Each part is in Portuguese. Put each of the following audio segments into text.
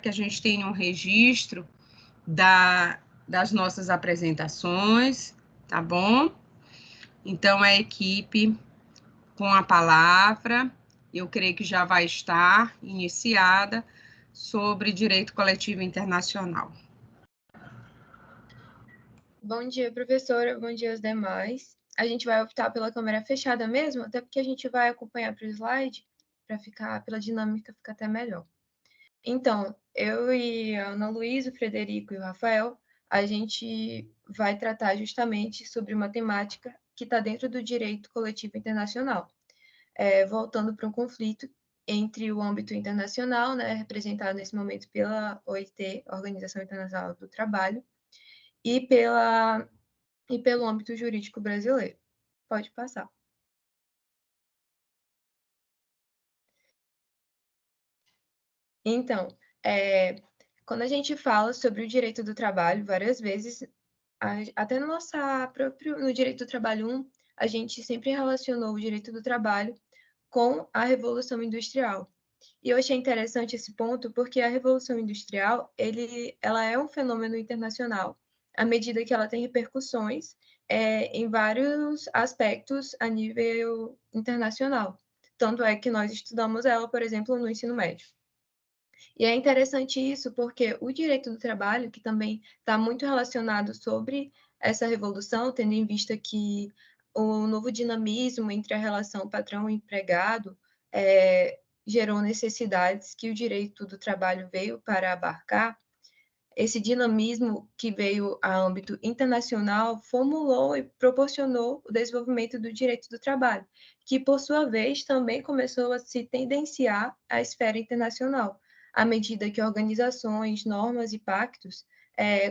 que a gente tenha um registro das nossas apresentações, tá bom? Então, a equipe com a palavra, eu creio que já vai estar iniciada sobre direito coletivo internacional. Bom dia, professora. Bom dia aos demais. A gente vai optar pela câmera fechada mesmo, até porque a gente vai acompanhar para o slide, pela dinâmica ficar até melhor. Então, eu e a Ana Luísa, o Frederico e o Rafael, a gente vai tratar justamente sobre uma temática que está dentro do direito coletivo internacional, voltando para um conflito entre o âmbito internacional, né, representado nesse momento pela OIT, Organização Internacional do Trabalho, e pelo âmbito jurídico brasileiro. Pode passar. Então, quando a gente fala sobre o direito do trabalho, várias vezes, até no direito do trabalho 1, a gente sempre relacionou o direito do trabalho com a Revolução Industrial. E eu achei interessante esse ponto porque a Revolução Industrial, ela é um fenômeno internacional, à medida que ela tem repercussões em vários aspectos a nível internacional. Tanto é que nós estudamos ela, por exemplo, no ensino médio. E é interessante isso porque o direito do trabalho, que também está muito relacionado sobre essa revolução, tendo em vista que o novo dinamismo entre a relação patrão-empregado gerou necessidades que o direito do trabalho veio para abarcar, esse dinamismo que veio a âmbito internacional formulou e proporcionou o desenvolvimento do direito do trabalho, que, por sua vez, também começou a se tendenciar à esfera internacional, à medida que organizações, normas e pactos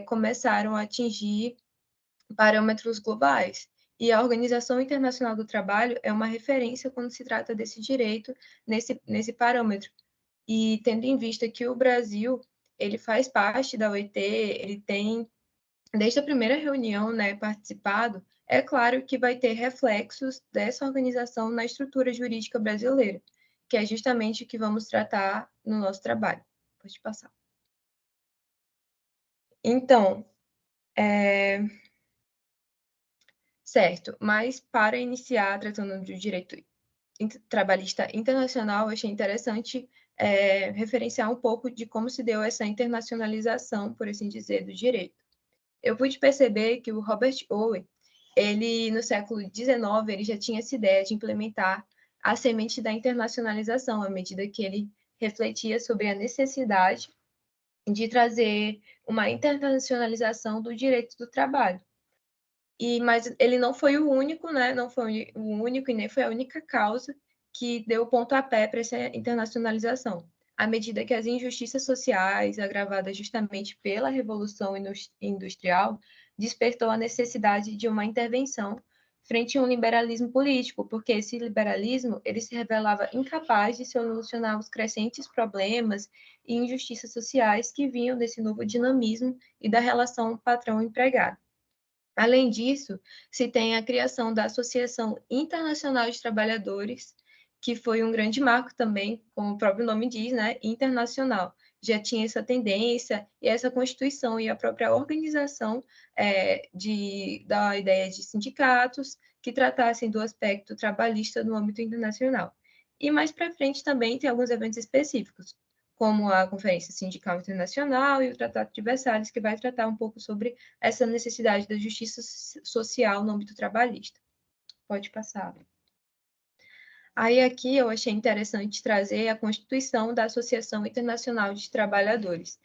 começaram a atingir parâmetros globais. E a Organização Internacional do Trabalho é uma referência quando se trata desse direito nesse parâmetro. E tendo em vista que o Brasil ele faz parte da OIT, ele tem, desde a primeira reunião, né, participado, é claro que vai ter reflexos dessa organização na estrutura jurídica brasileira, que é justamente o que vamos tratar no nosso trabalho. Pode passar. Então, certo, mas para iniciar tratando de direito trabalhista internacional, eu achei interessante referenciar um pouco de como se deu essa internacionalização, por assim dizer, do direito. Eu pude perceber que o Robert Owen, ele no século XIX, ele já tinha essa ideia de implementar a semente da internacionalização, à medida que ele refletia sobre a necessidade de trazer uma internacionalização do direito do trabalho. Mas ele não foi o único, né? Não foi o único e nem foi a única causa que deu o pontapé para essa internacionalização. À medida que as injustiças sociais, agravadas justamente pela Revolução Industrial, despertou a necessidade de uma intervenção frente a um liberalismo político, porque esse liberalismo ele se revelava incapaz de solucionar os crescentes problemas e injustiças sociais que vinham desse novo dinamismo e da relação patrão-empregado. Além disso, se tem a criação da Associação Internacional de Trabalhadores, que foi um grande marco também, como o próprio nome diz, né, internacional. Já tinha essa tendência e essa constituição e a própria organização da ideia de sindicatos que tratassem do aspecto trabalhista no âmbito internacional. E mais para frente também tem alguns eventos específicos, como a Conferência Sindical Internacional e o Tratado de Versalhes, que vai tratar um pouco sobre essa necessidade da justiça social no âmbito trabalhista. Pode passar. Aí aqui eu achei interessante trazer a Constituição da Associação Internacional de Trabalhadores,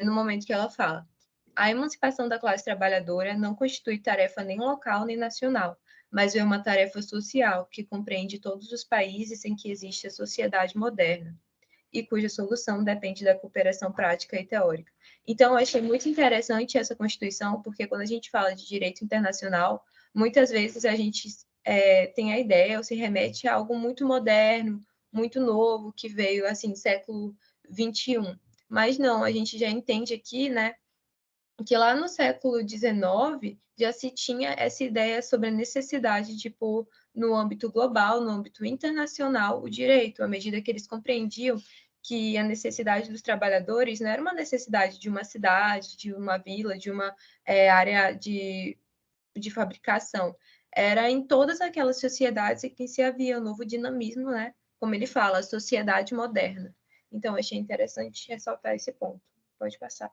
no momento que ela fala: a emancipação da classe trabalhadora não constitui tarefa nem local nem nacional, mas é uma tarefa social que compreende todos os países em que existe a sociedade moderna e cuja solução depende da cooperação prática e teórica. Então, eu achei muito interessante essa Constituição, porque quando a gente fala de direito internacional, muitas vezes a gente tem a ideia ou se remete a algo muito moderno, muito novo, que veio, assim, século XXI. Mas não, a gente já entende aqui, né, que lá no século XIX já se tinha essa ideia sobre a necessidade de pôr no âmbito global, no âmbito internacional, o direito, à medida que eles compreendiam que a necessidade dos trabalhadores não era uma necessidade de uma cidade, de uma vila, de uma área de fabricação. Era em todas aquelas sociedades em que se havia um novo dinamismo, né? Como ele fala, a sociedade moderna. Então, achei interessante ressaltar esse ponto. Pode passar.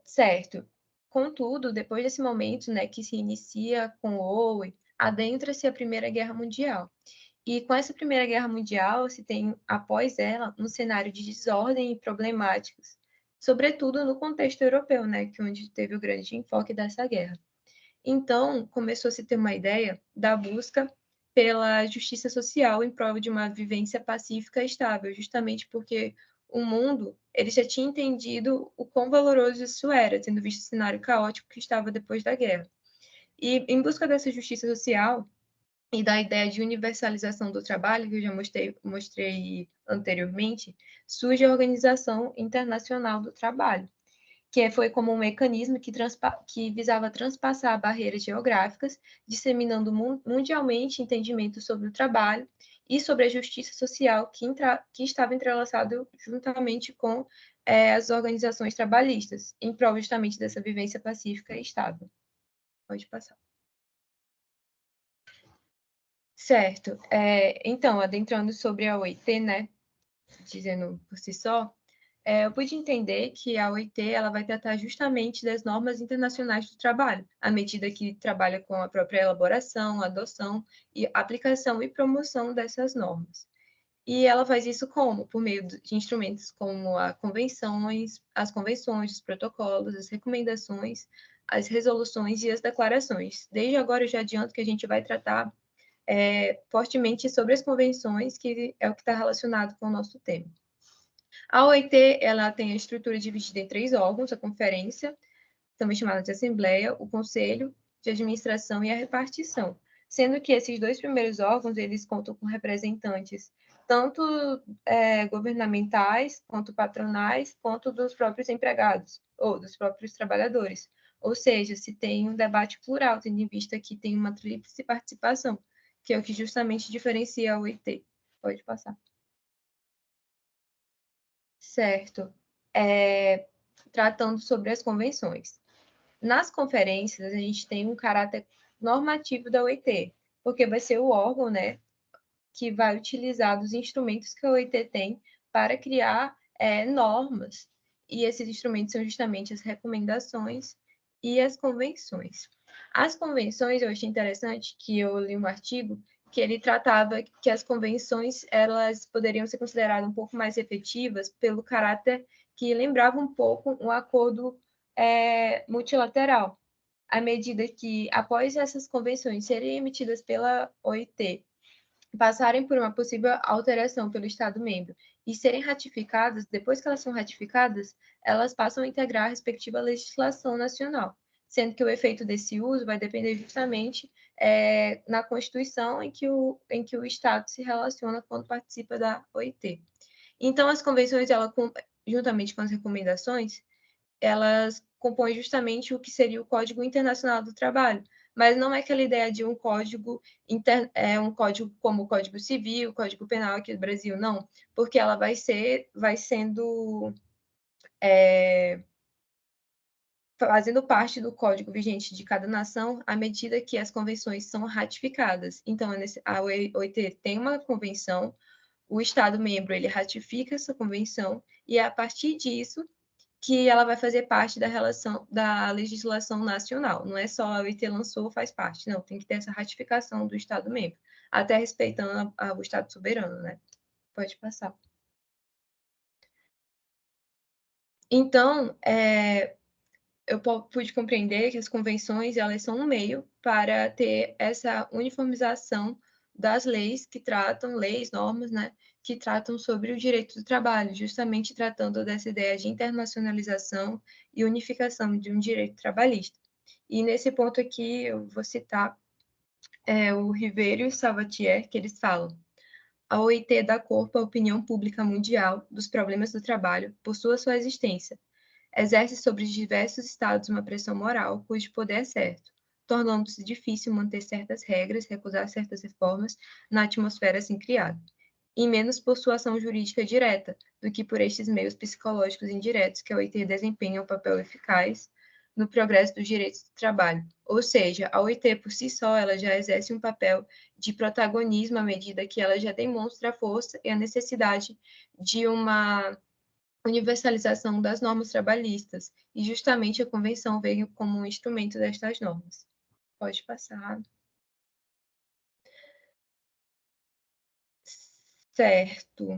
Certo. Contudo, depois desse momento, né, que se inicia com Owen, adentra-se a Primeira Guerra Mundial. E com essa Primeira Guerra Mundial, se tem, após ela, um cenário de desordem e problemáticas, sobretudo no contexto europeu, né, que onde teve o grande enfoque dessa guerra. Então, começou a se ter uma ideia da busca pela justiça social em prol de uma vivência pacífica e estável, justamente porque o mundo ele já tinha entendido o quão valoroso isso era, tendo visto o cenário caótico que estava depois da guerra. E em busca dessa justiça social e da ideia de universalização do trabalho, que eu já mostrei anteriormente, surge a Organização Internacional do Trabalho, que foi como um mecanismo que visava transpassar barreiras geográficas, disseminando mundialmente entendimento sobre o trabalho e sobre a justiça social que estava entrelaçado juntamente com as organizações trabalhistas, em prol justamente dessa vivência pacífica e estável. Pode passar. Certo. Então, adentrando sobre a OIT, né, dizendo por si só, eu pude entender que a OIT ela vai tratar justamente das normas internacionais do trabalho, à medida que trabalha com a própria elaboração, adoção e aplicação e promoção dessas normas. E ela faz isso como? Por meio de instrumentos como as convenções, os protocolos, as recomendações, as resoluções e as declarações. Desde agora eu já adianto que a gente vai tratar fortemente sobre as convenções, que é o que está relacionado com o nosso tema. A OIT ela tem a estrutura dividida em 3 órgãos: a conferência, também chamada de assembleia, o conselho de administração e a repartição, sendo que esses 2 primeiros órgãos eles contam com representantes tanto governamentais, quanto patronais, quanto dos próprios empregados, ou dos próprios trabalhadores. Ou seja, se tem um debate plural, tendo em vista que tem uma tríplice participação, que é o que justamente diferencia a OIT. Pode passar. Certo. Tratando sobre as convenções. Nas conferências, a gente tem um caráter normativo da OIT, porque vai ser o órgão, né, que vai utilizar os instrumentos que a OIT tem para criar normas. E esses instrumentos são justamente as recomendações e as convenções. As convenções, eu achei interessante que eu li um artigo que ele tratava que as convenções elas poderiam ser consideradas um pouco mais efetivas pelo caráter que lembrava um pouco um acordo multilateral, à medida que, após essas convenções serem emitidas pela OIT, passarem por uma possível alteração pelo Estado-membro e serem ratificadas, depois que elas são ratificadas, elas passam a integrar a respectiva legislação nacional, sendo que o efeito desse uso vai depender justamente na Constituição em que o Estado se relaciona quando participa da OIT. Então, as convenções, juntamente com as recomendações, elas compõem justamente o que seria o Código Internacional do Trabalho, mas não é aquela ideia de um código como o Código Civil, o Código Penal aqui do Brasil, não, porque ela vai sendo fazendo parte do código vigente de cada nação à medida que as convenções são ratificadas. Então, a OIT tem uma convenção, o Estado-membro ele ratifica essa convenção e é a partir disso que ela vai fazer parte da legislação nacional. Não é só a OIT lançou, faz parte. Não, tem que ter essa ratificação do Estado-membro, até respeitando o Estado soberano, né? Pode passar. Então, eu pude compreender que as convenções elas são um meio para ter essa uniformização das leis que tratam, normas, né, que tratam sobre o direito do trabalho, justamente tratando dessa ideia de internacionalização e unificação de um direito trabalhista. E nesse ponto aqui eu vou citar o Ribeiro e o Sabatier, que eles falam: a OIT dá corpo à opinião pública mundial dos problemas do trabalho por sua existência. Exerce sobre diversos estados uma pressão moral cujo poder é certo, tornando-se difícil manter certas regras, recusar certas reformas na atmosfera assim criada. e menos por sua ação jurídica direta do que por estes meios psicológicos indiretos que a OIT desempenha um papel eficaz no progresso dos direitos do trabalho. Ou seja, a OIT por si só ela já exerce um papel de protagonismo à medida que ela já demonstra a força e a necessidade de uma universalização das normas trabalhistas, e justamente a convenção veio como um instrumento destas normas. Pode passar. Certo.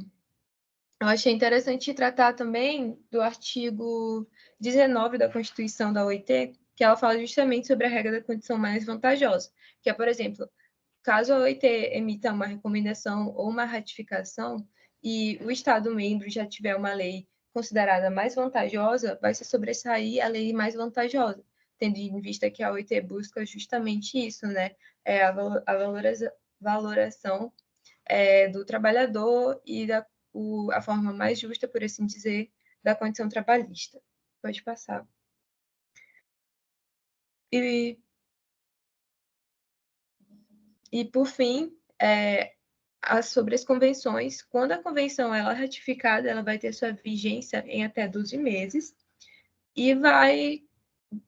Eu achei interessante tratar também do artigo 19 da Constituição da OIT, que ela fala justamente sobre a regra da condição mais vantajosa, que é, por exemplo, caso a OIT emita uma recomendação ou uma ratificação e o Estado-membro já tiver uma lei considerada mais vantajosa, vai se sobressair a lei mais vantajosa, tendo em vista que a OIT busca justamente isso, né? A valoração do trabalhador e a forma mais justa, por assim dizer, da condição trabalhista. Pode passar. E por fim, sobre as convenções, quando a convenção ela é ratificada, ela vai ter sua vigência em até 12 meses e vai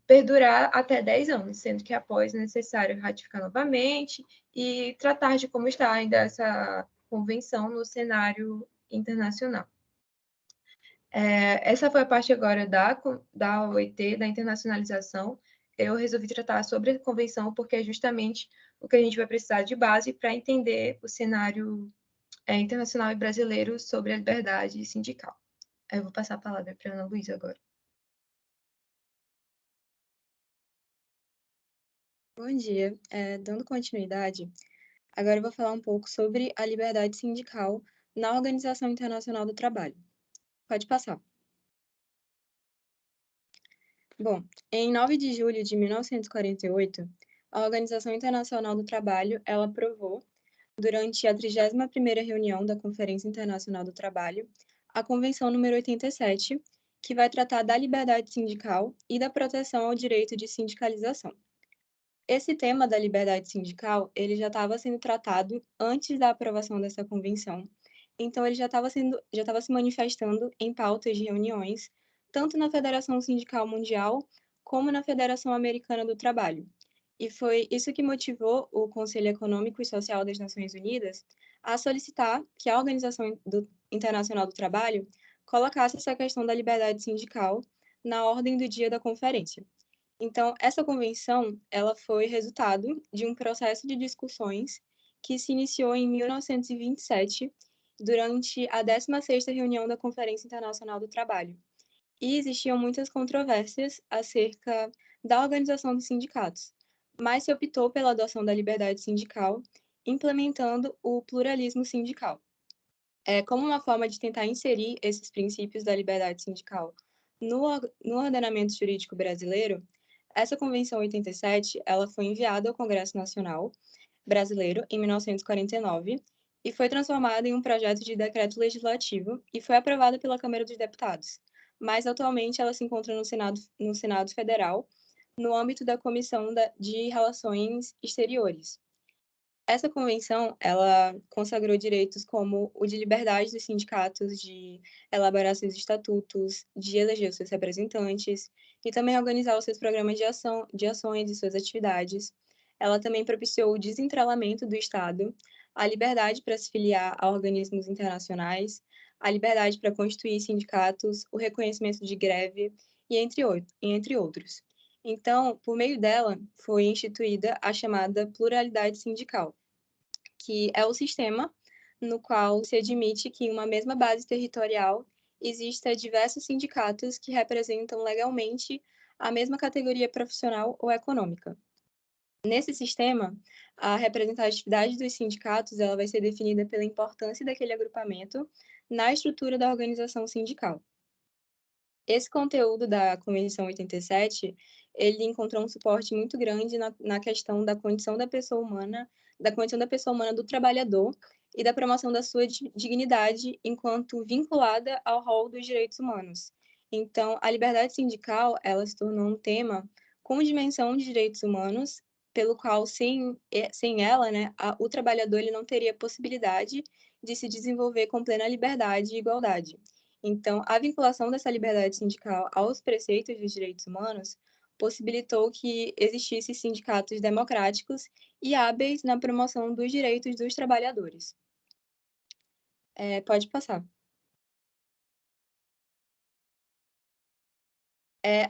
perdurar até 10 anos, sendo que após é necessário ratificar novamente e tratar de como está ainda essa convenção no cenário internacional. Essa foi a parte agora da OIT, da internacionalização. Eu resolvi tratar sobre a convenção porque é justamente o que a gente vai precisar de base para entender o cenário internacional e brasileiro sobre a liberdade sindical. Eu vou passar a palavra para a Ana Luísa agora. Bom dia. Dando continuidade, agora eu vou falar um pouco sobre a liberdade sindical na Organização Internacional do Trabalho. Pode passar. Bom, em 9 de julho de 1948, a Organização Internacional do Trabalho, ela aprovou, durante a 31ª reunião da Conferência Internacional do Trabalho, a Convenção número 87, que vai tratar da liberdade sindical e da proteção ao direito de sindicalização. Esse tema da liberdade sindical, ele já estava sendo tratado antes da aprovação dessa convenção, então ele já estava se manifestando em pautas de reuniões, tanto na Federação Sindical Mundial como na Federação Americana do Trabalho. E foi isso que motivou o Conselho Econômico e Social das Nações Unidas a solicitar que a Organização Internacional do Trabalho colocasse essa questão da liberdade sindical na ordem do dia da conferência. Então, essa convenção, ela foi resultado de um processo de discussões que se iniciou em 1927, durante a 16ª reunião da Conferência Internacional do Trabalho. E existiam muitas controvérsias acerca da organização dos sindicatos, mas se optou pela adoção da liberdade sindical, implementando o pluralismo sindical. Como uma forma de tentar inserir esses princípios da liberdade sindical no ordenamento jurídico brasileiro, essa Convenção 87, ela foi enviada ao Congresso Nacional Brasileiro em 1949 e foi transformada em um projeto de decreto legislativo e foi aprovada pela Câmara dos Deputados. Mas atualmente ela se encontra no Senado Federal, no âmbito da Comissão de Relações Exteriores. Essa convenção, ela consagrou direitos como o de liberdade dos sindicatos de elaborar seus estatutos, de eleger os seus representantes e também organizar os seus programas de ações e suas atividades. Ela também propiciou o desentrelamento do Estado, a liberdade para se filiar a organismos internacionais, a liberdade para constituir sindicatos, o reconhecimento de greve e entre outros. Então, por meio dela, foi instituída a chamada pluralidade sindical, que é o sistema no qual se admite que em uma mesma base territorial exista diversos sindicatos que representam legalmente a mesma categoria profissional ou econômica. Nesse sistema, a representatividade dos sindicatos ela vai ser definida pela importância daquele agrupamento na estrutura da organização sindical. Esse conteúdo da Convenção 87, ele encontrou um suporte muito grande na questão da condição da pessoa humana, do trabalhador e da promoção da sua dignidade enquanto vinculada ao rol dos direitos humanos. Então, a liberdade sindical, ela se tornou um tema com dimensão de direitos humanos, pelo qual, sem ela, né, o trabalhador ele não teria possibilidade de se desenvolver com plena liberdade e igualdade. Então, a vinculação dessa liberdade sindical aos preceitos dos direitos humanos possibilitou que existissem sindicatos democráticos e hábeis na promoção dos direitos dos trabalhadores. Pode passar.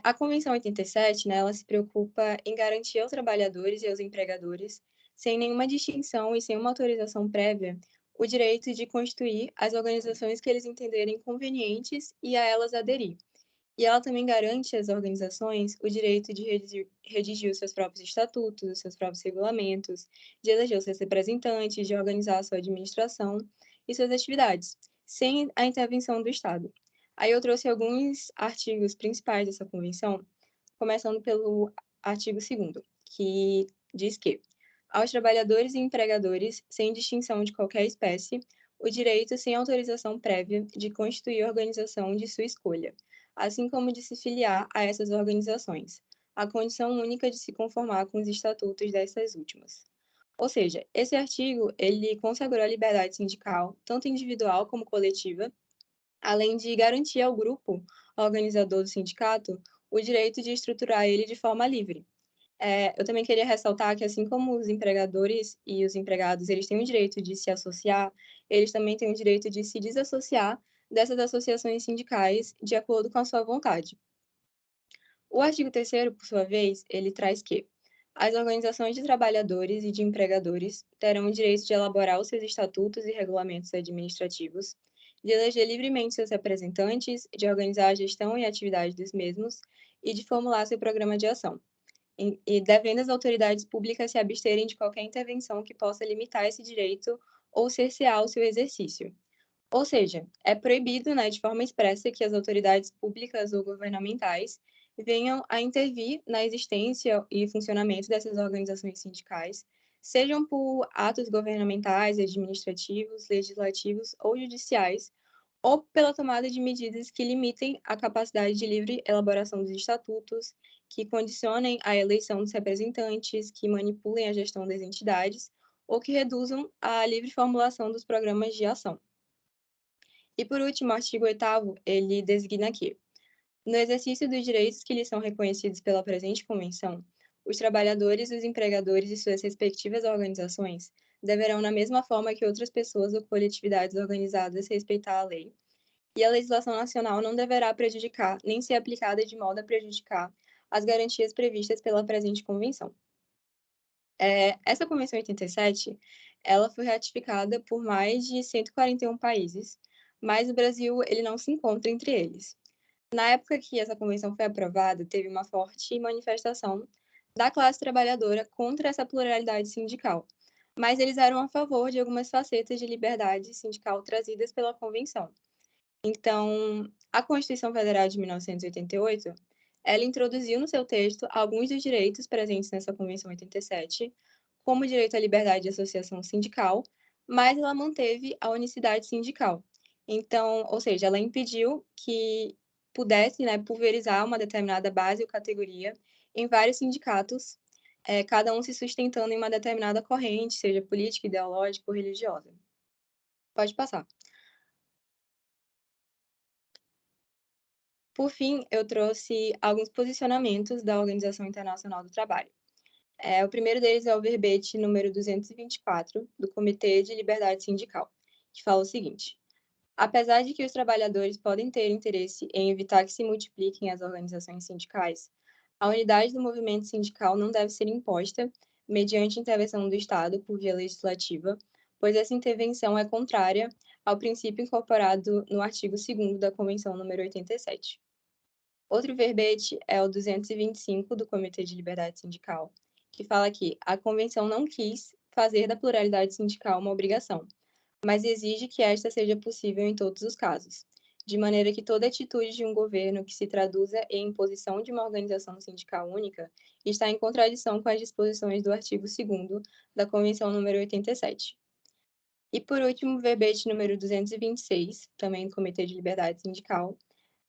A Convenção 87, né, ela se preocupa em garantir aos trabalhadores e aos empregadores, sem nenhuma distinção e sem uma autorização prévia, o direito de constituir as organizações que eles entenderem convenientes e a elas aderir. E ela também garante às organizações o direito de redigir os seus próprios estatutos, os seus próprios regulamentos, de eleger os seus representantes, de organizar a sua administração e suas atividades, sem a intervenção do Estado. Aí eu trouxe alguns artigos principais dessa convenção, começando pelo artigo 2º, que diz que aos trabalhadores e empregadores, sem distinção de qualquer espécie, o direito sem autorização prévia de constituir organização de sua escolha, assim como de se filiar a essas organizações, a condição única de se conformar com os estatutos dessas últimas. Ou seja, esse artigo, ele consagrou a liberdade sindical, tanto individual como coletiva, além de garantir ao grupo organizador do sindicato o direito de estruturar ele de forma livre. Eu também queria ressaltar que, assim como os empregadores e os empregados, eles têm o direito de se associar, eles também têm o direito de se desassociar dessas associações sindicais de acordo com a sua vontade. O artigo 3º, por sua vez, ele traz que as organizações de trabalhadores e de empregadores terão o direito de elaborar os seus estatutos e regulamentos administrativos, de eleger livremente seus representantes, de organizar a gestão e atividade dos mesmos e de formular seu programa de ação, e devendo as autoridades públicas se absterem de qualquer intervenção que possa limitar esse direito ou cercear o seu exercício. Ou seja, é proibido, né, de forma expressa, que as autoridades públicas ou governamentais venham a intervir na existência e funcionamento dessas organizações sindicais, sejam por atos governamentais, administrativos, legislativos ou judiciais, ou pela tomada de medidas que limitem a capacidade de livre elaboração dos estatutos, que condicionem a eleição dos representantes, que manipulem a gestão das entidades, ou que reduzam a livre formulação dos programas de ação. E, por último, o artigo 8º, ele designa que, no exercício dos direitos que lhes são reconhecidos pela presente convenção, os trabalhadores, os empregadores e suas respectivas organizações deverão, na mesma forma que outras pessoas ou coletividades organizadas, respeitar a lei, e a legislação nacional não deverá prejudicar, nem ser aplicada de modo a prejudicar as garantias previstas pela presente convenção. Essa Convenção 87, ela foi ratificada por mais de 141 países, mas o Brasil ele não se encontra entre eles. Na época que essa convenção foi aprovada, teve uma forte manifestação da classe trabalhadora contra essa pluralidade sindical, mas eles eram a favor de algumas facetas de liberdade sindical trazidas pela convenção. Então, a Constituição Federal de 1988, ela introduziu no seu texto alguns dos direitos presentes nessa Convenção 87, como o direito à liberdade de associação sindical, mas ela manteve a unicidade sindical. Então, ou seja, ela impediu que pudesse, né, pulverizar uma determinada base ou categoria em vários sindicatos, cada um se sustentando em uma determinada corrente, seja política, ideológica ou religiosa. Pode passar. Por fim, eu trouxe alguns posicionamentos da Organização Internacional do Trabalho. O primeiro deles é o verbete número 224, do Comitê de Liberdade Sindical, que fala o seguinte: apesar de que os trabalhadores podem ter interesse em evitar que se multipliquem as organizações sindicais, a unidade do movimento sindical não deve ser imposta mediante intervenção do Estado por via legislativa, pois essa intervenção é contrária ao princípio incorporado no artigo 2º da Convenção número 87. Outro verbete é o 225 do Comitê de Liberdade Sindical, que fala que a Convenção não quis fazer da pluralidade sindical uma obrigação, mas exige que esta seja possível em todos os casos, de maneira que toda atitude de um governo que se traduza em imposição de uma organização sindical única está em contradição com as disposições do artigo 2º da Convenção número 87. E, por último, o verbete número 226, também do Comitê de Liberdade Sindical,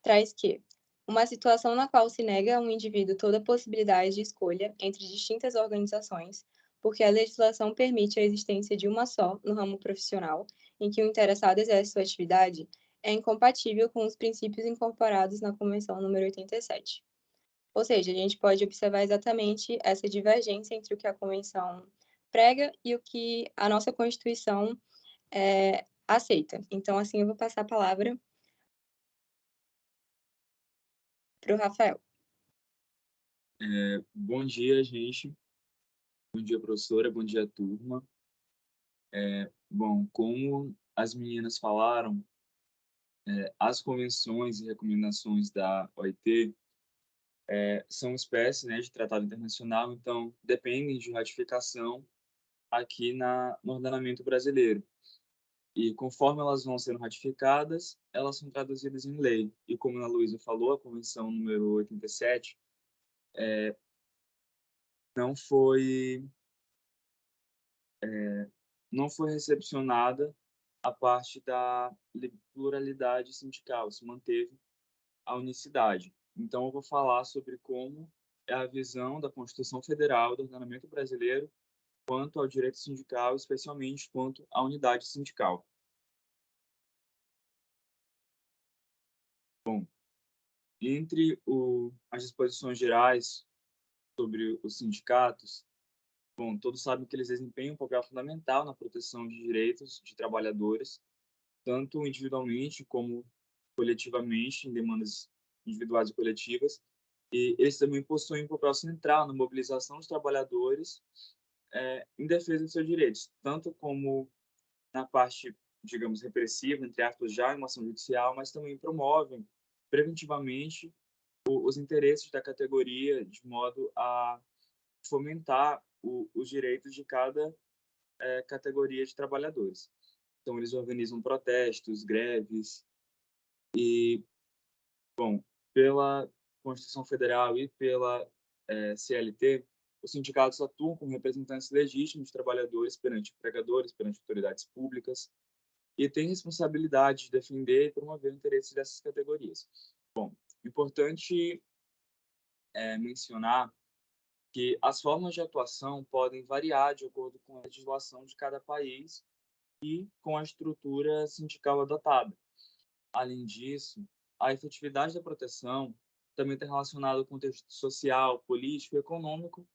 traz que uma situação na qual se nega a um indivíduo toda possibilidade de escolha entre distintas organizações, porque a legislação permite a existência de uma só no ramo profissional, em que o interessado exerce sua atividade é incompatível com os princípios incorporados na Convenção número 87. Ou seja, a gente pode observar exatamente essa divergência entre o que a Convenção prega e o que a nossa Constituição aceita. Então, assim, eu vou passar a palavra para o Rafael. Bom dia, gente. Bom dia, professora. Bom dia, turma. Bom, como as meninas falaram, as convenções e recomendações da OIT são espécies, né, de tratado internacional, então dependem de ratificação aqui no ordenamento brasileiro. E conforme elas vão sendo ratificadas, elas são traduzidas em lei. E como a Luísa falou, a Convenção número 87 não foi recepcionada a parte da pluralidade sindical, se manteve a unicidade. Então, eu vou falar sobre como é a visão da Constituição Federal do ordenamento brasileiro quanto ao direito sindical, especialmente quanto à unidade sindical. Bom, entre as disposições gerais sobre os sindicatos, bom, todos sabem que eles desempenham um papel fundamental na proteção de direitos de trabalhadores, tanto individualmente como coletivamente, em demandas individuais e coletivas, e eles também possuem um papel central na mobilização dos trabalhadores em defesa de seus direitos, tanto como na parte, digamos, repressiva, entre aspas, já em uma ação judicial, mas também promovem preventivamente os interesses da categoria de modo a fomentar os direitos de cada categoria de trabalhadores. Então, eles organizam protestos, greves e, bom, pela Constituição Federal e pela CLT, os sindicatos atuam como representantes legítimos de trabalhadores perante empregadores, perante autoridades públicas, e têm responsabilidade de defender e promover os interesses dessas categorias. Bom, importante mencionar que as formas de atuação podem variar de acordo com a legislação de cada país e com a estrutura sindical adotada. Além disso, a efetividade da proteção também está relacionada ao contexto social, político e econômico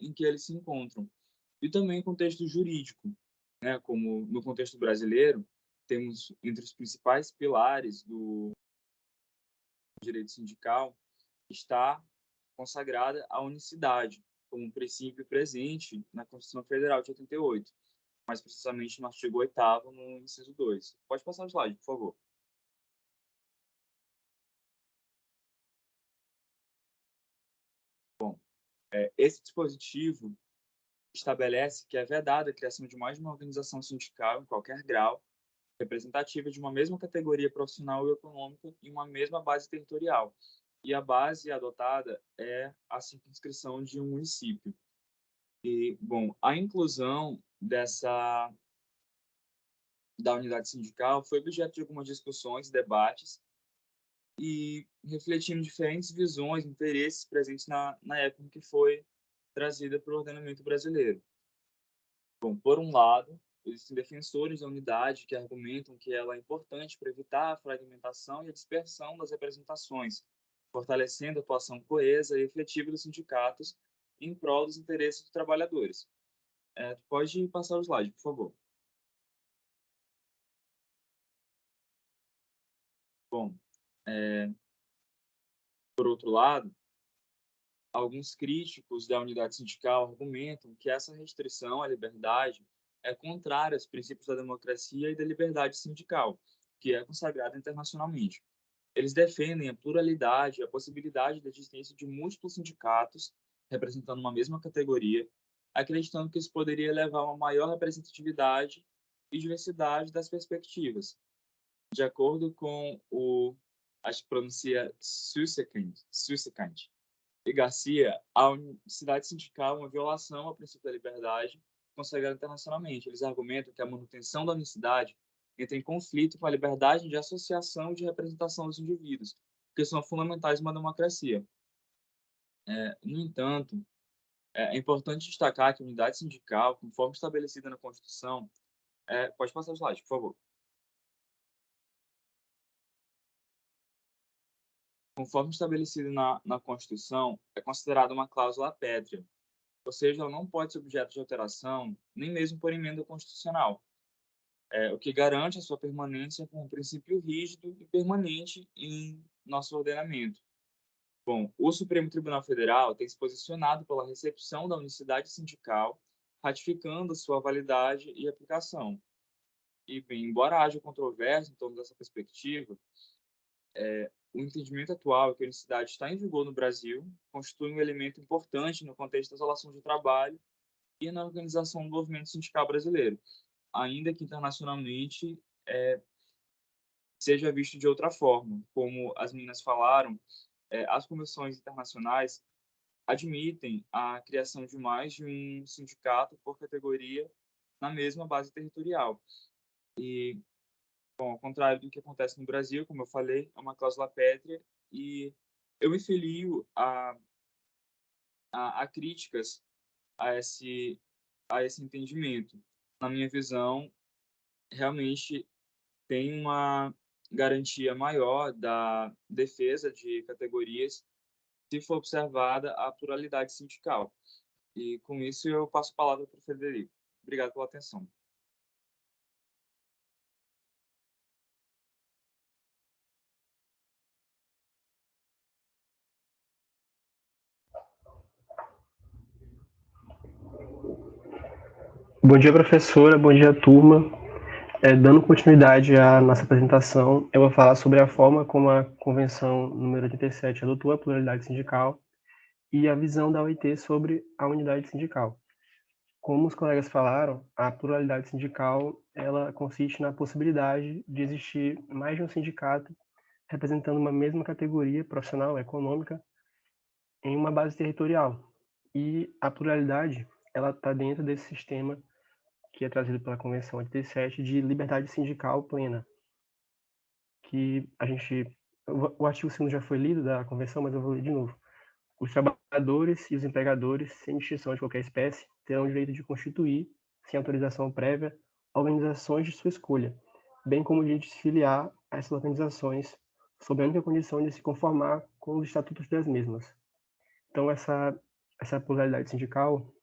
em que eles se encontram. E também contexto jurídico, né? Como no contexto brasileiro, temos entre os principais pilares do direito sindical está consagrada a unicidade, como um princípio presente na Constituição Federal de 88, mais precisamente no artigo 8º, no inciso 2. Pode passar o slide, por favor. Bom, esse dispositivo estabelece que é vedada a criação de mais de uma organização sindical em qualquer grau, representativa de uma mesma categoria profissional e econômica em uma mesma base territorial. E a base adotada é a circunscrição de um município. E, bom, a inclusão da unidade sindical foi objeto de algumas discussões, debates, e refletindo diferentes visões, interesses presentes na época em que foi trazida para o ordenamento brasileiro. Bom, por um lado, existem defensores da unidade que argumentam que ela é importante para evitar a fragmentação e a dispersão das representações, fortalecendo a atuação coesa e efetiva dos sindicatos em prol dos interesses dos trabalhadores. Pode passar o slide, por favor. Bom, por outro lado, alguns críticos da unidade sindical argumentam que essa restrição à liberdade é contrária aos princípios da democracia e da liberdade sindical, que é consagrada internacionalmente. Eles defendem a pluralidade e a possibilidade da existência de múltiplos sindicatos representando uma mesma categoria, acreditando que isso poderia levar a uma maior representatividade e diversidade das perspectivas. De acordo com acho que pronuncia Sussekind e Garcia, a unicidade sindical é uma violação ao princípio da liberdade consagrado internacionalmente. Eles argumentam que a manutenção da unicidade entra em conflito com a liberdade de associação e de representação dos indivíduos, que são fundamentais em uma democracia. No entanto, é importante destacar que a unidade sindical, conforme estabelecida na Constituição, Pode passar o slide, por favor. Conforme estabelecido na Constituição, é considerada uma cláusula pétrea, ou seja, ela não pode ser objeto de alteração, nem mesmo por emenda constitucional, o que garante a sua permanência como um princípio rígido e permanente em nosso ordenamento. Bom, o Supremo Tribunal Federal tem se posicionado pela recepção da unicidade sindical, ratificando sua validade e aplicação. E, bem, embora haja controvérsia em torno dessa perspectiva, o entendimento atual é que a unicidade está em vigor no Brasil, constitui um elemento importante no contexto das relações de trabalho e na organização do movimento sindical brasileiro, ainda que internacionalmente seja visto de outra forma. Como as meninas falaram, as convenções internacionais admitem a criação de mais de um sindicato por categoria na mesma base territorial. E, bom, ao contrário do que acontece no Brasil, como eu falei, é uma cláusula pétrea, e eu me filio a críticas a esse entendimento. Na minha visão, realmente tem uma garantia maior da defesa de categorias se for observada a pluralidade sindical. E, com isso, eu passo a palavra para o Frederico. Obrigado pela atenção. Bom dia, professora. Bom dia, turma. Dando continuidade à nossa apresentação, eu vou falar sobre a forma como a Convenção número 87 adotou a pluralidade sindical e a visão da OIT sobre a unidade sindical. Como os colegas falaram, a pluralidade sindical ela consiste na possibilidade de existir mais de um sindicato representando uma mesma categoria profissional, econômica, em uma base territorial. E a pluralidade ela está dentro desse sistema que é trazido pela Convenção 87 de liberdade sindical plena, que o artigo 2º já foi lido da Convenção, mas eu vou ler de novo. Os trabalhadores e os empregadores, sem distinção de qualquer espécie, terão o direito de constituir, sem autorização prévia, organizações de sua escolha, bem como o direito de se filiar a essas organizações, sob a única condição de se conformar com os estatutos das mesmas. Então, essa pluralidade sindical,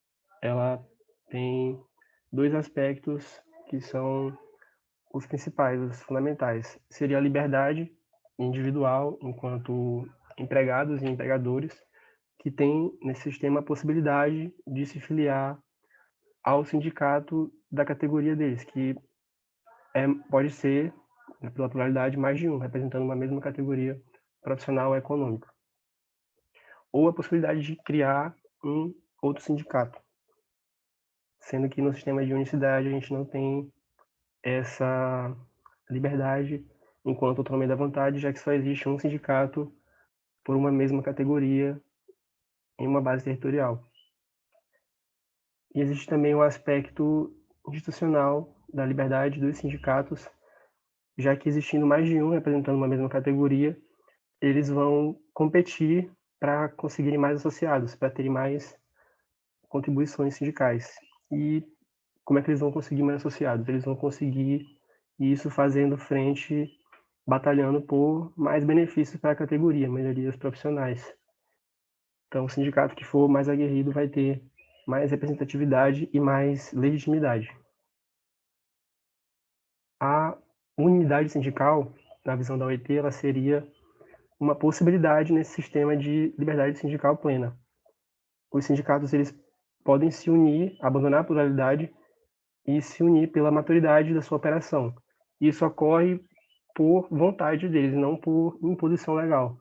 ela tem dois aspectos que são os principais, os fundamentais. Seria a liberdade individual, enquanto empregados e empregadores, que têm nesse sistema a possibilidade de se filiar ao sindicato da categoria deles, que pode ser, pela pluralidade, mais de um, representando uma mesma categoria profissional ou econômica. Ou a possibilidade de criar um outro sindicato, sendo que no sistema de unicidade a gente não tem essa liberdade enquanto autonomia da vontade, já que só existe um sindicato por uma mesma categoria em uma base territorial. E existe também o aspecto institucional da liberdade dos sindicatos, já que existindo mais de um representando uma mesma categoria, eles vão competir para conseguirem mais associados, para terem mais contribuições sindicais. E como é que eles vão conseguir mais associados? Eles vão conseguir isso fazendo frente, batalhando por mais benefícios para a categoria, melhorias profissionais. Então, o sindicato que for mais aguerrido vai ter mais representatividade e mais legitimidade. A unidade sindical, na visão da OIT, ela seria uma possibilidade nesse sistema de liberdade sindical plena. Os sindicatos eles podem se unir, abandonar a pluralidade e se unir pela maturidade da sua operação. Isso ocorre por vontade deles, não por imposição legal.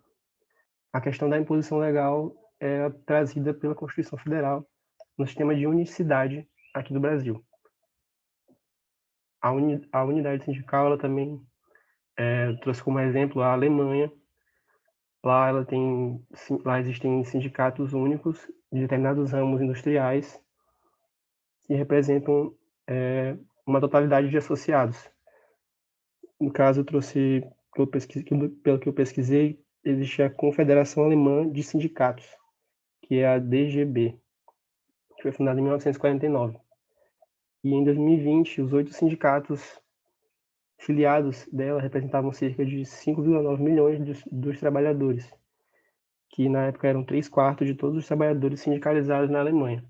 A questão da imposição legal é trazida pela Constituição Federal no sistema de unicidade aqui do Brasil. A unidade sindical, ela também trouxe como exemplo a Alemanha. Lá existem sindicatos únicos de determinados ramos industriais que representam uma totalidade de associados. No caso, eu trouxe, pelo que eu pesquisei, existe a Confederação Alemã de Sindicatos, que é a DGB, que foi fundada em 1949. E em 2020, os 8 sindicatos filiados dela representavam cerca de 5,9 milhões dos trabalhadores, que na época eram 3/4 de todos os trabalhadores sindicalizados na Alemanha.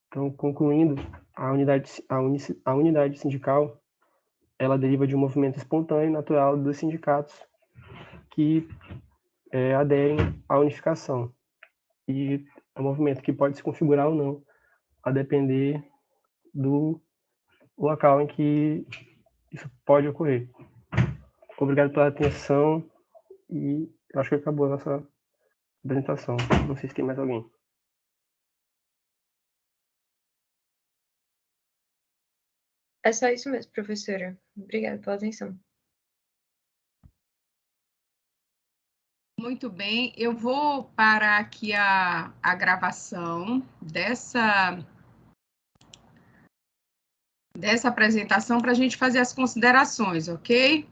Então, concluindo, a unidade sindical, ela deriva de um movimento espontâneo e natural dos sindicatos que aderem à unificação. E é um movimento que pode se configurar ou não, a depender do local em que isso pode ocorrer. Obrigado pela atenção e eu acho que acabou a nossa apresentação. Não sei se tem mais alguém. É só isso mesmo, professora. Obrigada pela atenção. Muito bem, eu vou parar aqui a gravação dessa apresentação para a gente fazer as considerações, ok?